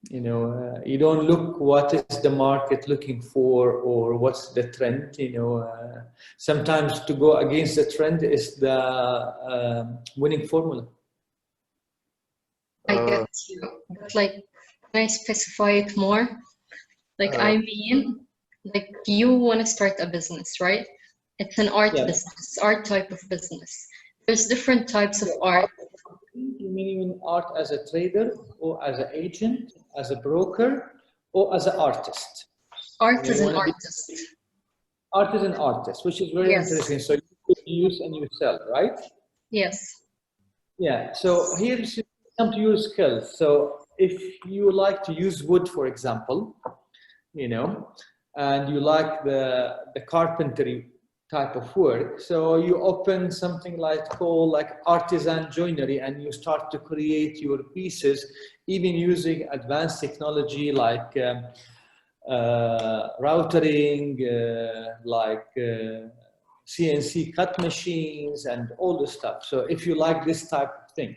You don't look what is the market looking for or what's the trend. Sometimes to go against the trend is the winning formula. I get you, but can I specify it more? I mean, you want to start a business, right? It's an art business, art type of business. There's different types of art. You mean art as a trader or as an agent, as a broker, or as an artist? Art is an artist. Art is an artist, which is very interesting. So you use and you sell, right? Yes. Yeah. So here's come to your skills. So if you like to use wood, for example, you know, and you like the carpentry type of work, so you open something called artisan joinery, and you start to create your pieces, even using advanced technology like routering, CNC cut machines and all this stuff. So if you like this type of thing,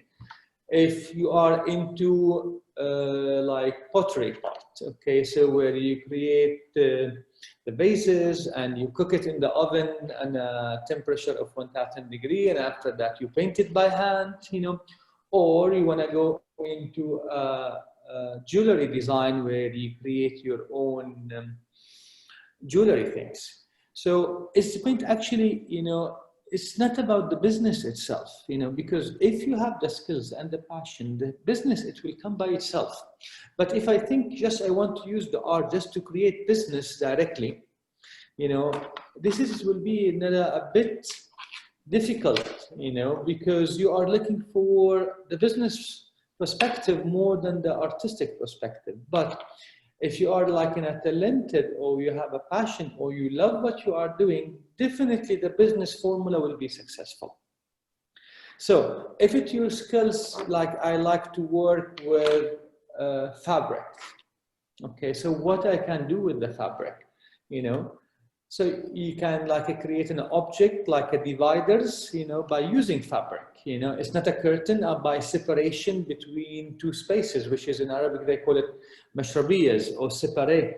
if you are into like pottery part, okay, so where you create the bases and you cook it in the oven and a temperature of 1000 degrees, and after that you paint it by hand, you know, or you want to go into jewelry design where you create your own jewelry things. So it's depends actually, you know, it's not about the business itself, you know, because if you have the skills and the passion, the business, it will come by itself. But if I think just I want to use the art just to create business directly, you know, this will be a bit difficult, you know, because you are looking for the business perspective more than the artistic perspective. But if you are like a talented, or you have a passion, or you love what you are doing, definitely the business formula will be successful. So if it's your skills, like I like to work with fabric. Okay, so what I can do with the fabric, you know, so you can like create an object like a dividers, you know, by using fabric. You know, it's not a curtain, by separation between two spaces, which is in Arabic they call it mashrabiyas or separé,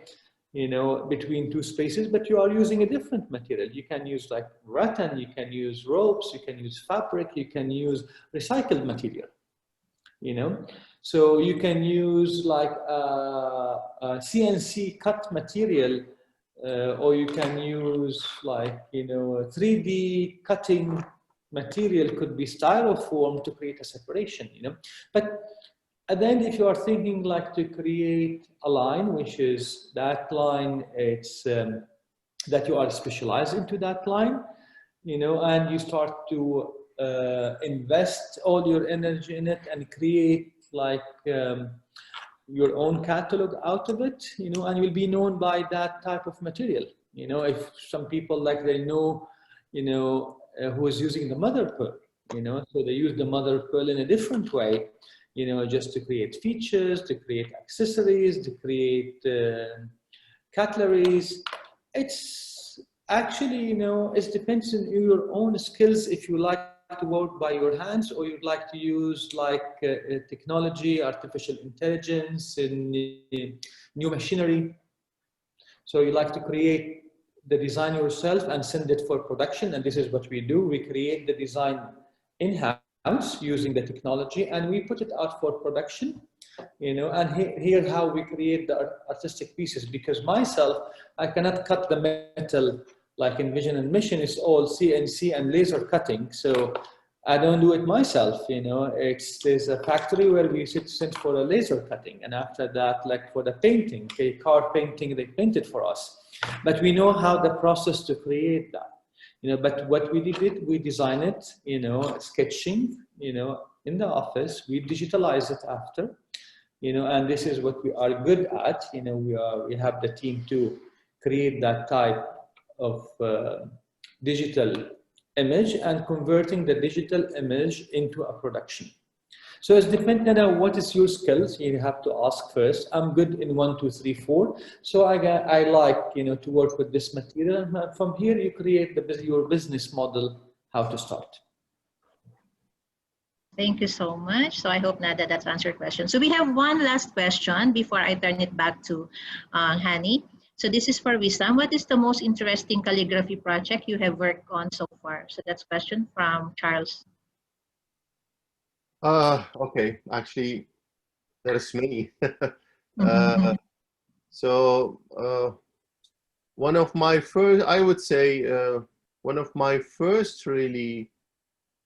you know, between two spaces, but you are using a different material. You can use like rattan, you can use ropes, you can use fabric, you can use recycled material, you know. So you can use like a CNC cut material, or you can use like, you know, 3D cutting material, could be styrofoam to create a separation, you know. But and then if you are thinking like to create a line, which is that line, it's that you are specialized into that line, you know, and you start to invest all your energy in it and create like your own catalog out of it, you know, and you'll be known by that type of material. You know, if some people like they know, you know, who is using the mother pearl, you know, so they use the mother pearl in a different way, you know, just to create features, to create accessories, to create cutleries. It's actually, you know, it depends on your own skills. If you like to work by your hands, or you'd like to use like technology, artificial intelligence, and new machinery. So you like to create the design yourself and send it for production. And this is what we do. We create the design in-house using the technology, and we put it out for production, you know. And here how we create the artistic pieces, because myself, I cannot cut the metal like in Vision and Mission. Is all CNC and laser cutting, so I don't do it myself, you know. There's a factory where we send for a laser cutting, and after that, like for the painting, okay, car painting, they paint it for us. But we know how the process to create that, you know. But what we did, we design it, you know, sketching, you know, in the office. We digitalize it after, you know, and this is what we are good at, you know. We have the team to create that type of digital image and converting the digital image into a production. So it's dependent on what is your skills. You have to ask first. I'm good in 1, 2, 3, 4. So I like, you know, to work with this material. And from here, you create your business model, how to start. Thank you so much. So I hope that that's answered your question. So we have one last question before I turn it back to Hani. So this is for Wissam. What is the most interesting calligraphy project you have worked on so far? So that's a question from Charles. Okay, actually, there's many. So one of my first, I would say, one of my first really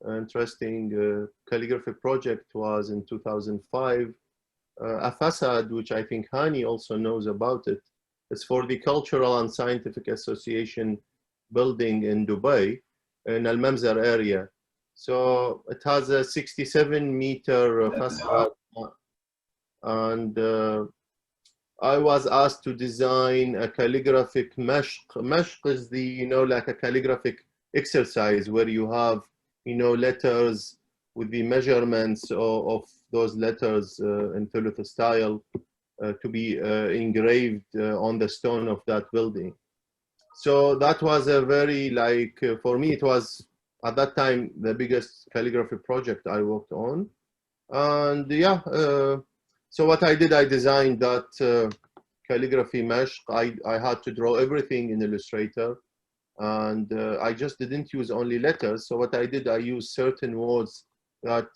interesting calligraphy project was in 2005, a facade, which I think Hani also knows about it. It's for the Cultural and Scientific Association building in Dubai, in Al Mamzar area. So it has a 67-meter facade, and I was asked to design a calligraphic mashq. Mashq is the, you know, like a calligraphic exercise where you have, you know, letters with the measurements of those letters in Thuluth style to be engraved on the stone of that building. So that was a very, like, for me, it was at that time the biggest calligraphy project I worked on. And yeah, so what I did, I designed that calligraphy mashq. I had to draw everything in Illustrator, and I just didn't use only letters. So what I did, I used certain words that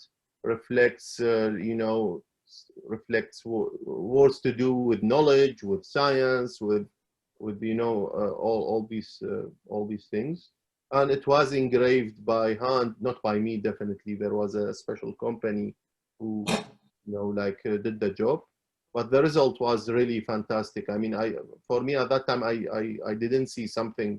reflects, you know, words to do with knowledge, with science, with you know, all these things. And it was engraved by hand, not by me, definitely. There was a special company who, you know, like did the job, but the result was really fantastic. I mean, for me at that time, I didn't see something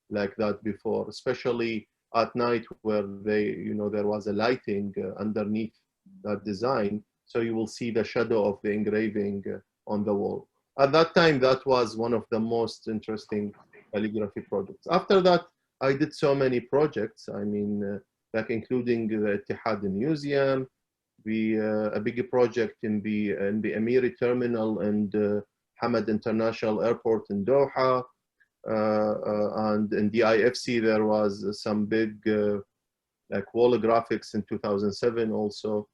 like that before, especially at night where you know, there was a lighting underneath that design, so you will see the shadow of the engraving on the wall. At that time, that was one of the most interesting calligraphy projects. After that, I did so many projects. I mean, like including the Ittihad Museum, a big project in the Emiri Terminal and Hamad International Airport in Doha, and in the IFC there was some big like wall graphics in 2007 also.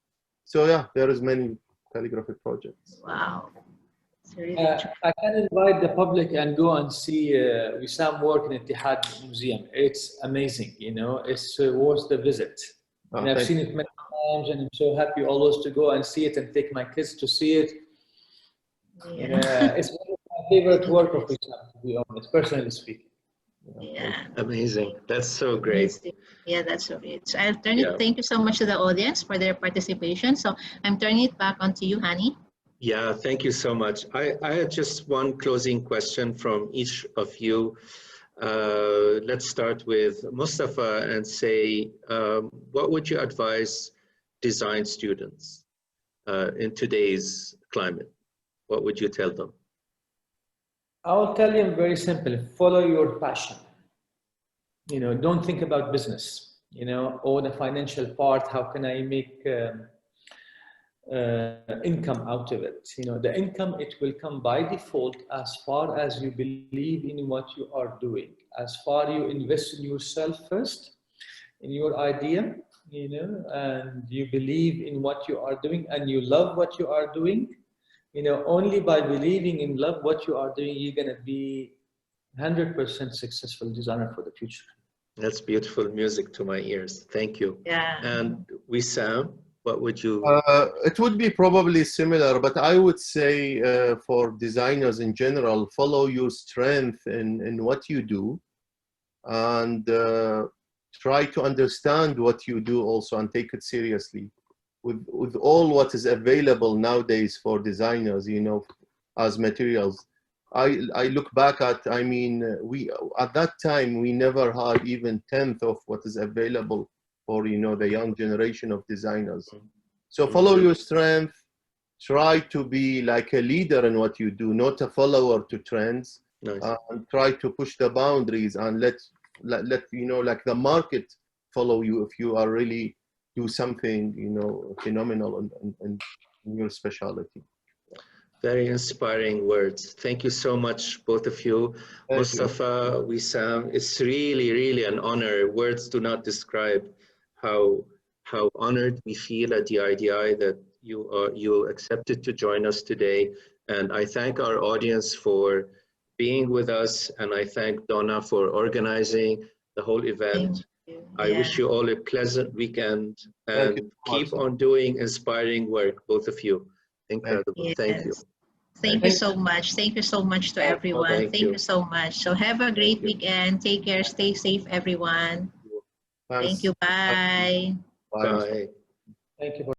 So yeah, there is many calligraphy projects. Wow. Really I can invite the public and go and see Wissam work in Ittihad Museum. It's amazing, you know, it's worth the visit. Oh, and I've seen it many times, and I'm so happy always to go and see it and take my kids to see it. Yeah. It's one of my favorite work of Wissam, to be honest, personally speaking. Yeah. Amazing. That's so great. Yeah, that's so great. So I'll turn it, thank you so much to the audience for their participation. So I'm turning it back onto you, Hani. Yeah, thank you so much. I had just one closing question from each of you. Let's start with Mustafa and say, what would you advise design students in today's climate? What would you tell them? I will tell you very simple, follow your passion. You know, don't think about business, you know, or the financial part, how can I make income out of it. You know, the income, it will come by default as far as you believe in what you are doing, as far you invest in yourself first, in your idea, you know, and you believe in what you are doing and you love what you are doing. You know, only by believing in love what you are doing, you're going to be 100% successful designer for the future. That's beautiful music to my ears. Thank you. Yeah. And Wissam, what would you? It would be probably similar, but I would say for designers in general, follow your strength in what you do, and try to understand what you do also and take it seriously. With all what is available nowadays for designers, you know, as materials. I look back at, I mean, at that time, we never had even 1/10 of what is available for, you know, the young generation of designers. So follow your strength, try to be like a leader in what you do, not a follower to trends. Nice. And try to push the boundaries and let you know, like the market follow you if you are really do something, you know, phenomenal in your specialty. Very inspiring words. Thank you so much, both of you. Thank Mustafa, Wissam, it's really, really an honor. Words do not describe how honored we feel at the DIDI that you accepted to join us today. And I thank our audience for being with us, and I thank Donna for organizing the whole event. I wish you all a pleasant weekend, and keep on doing inspiring work, both of you. Incredible. Yes. Thank you. Thank you so much. Thank you so much to everyone. Thank you so much. So have a great weekend. Take care. Stay safe, everyone. Thank you. Bye. Bye. Thank you.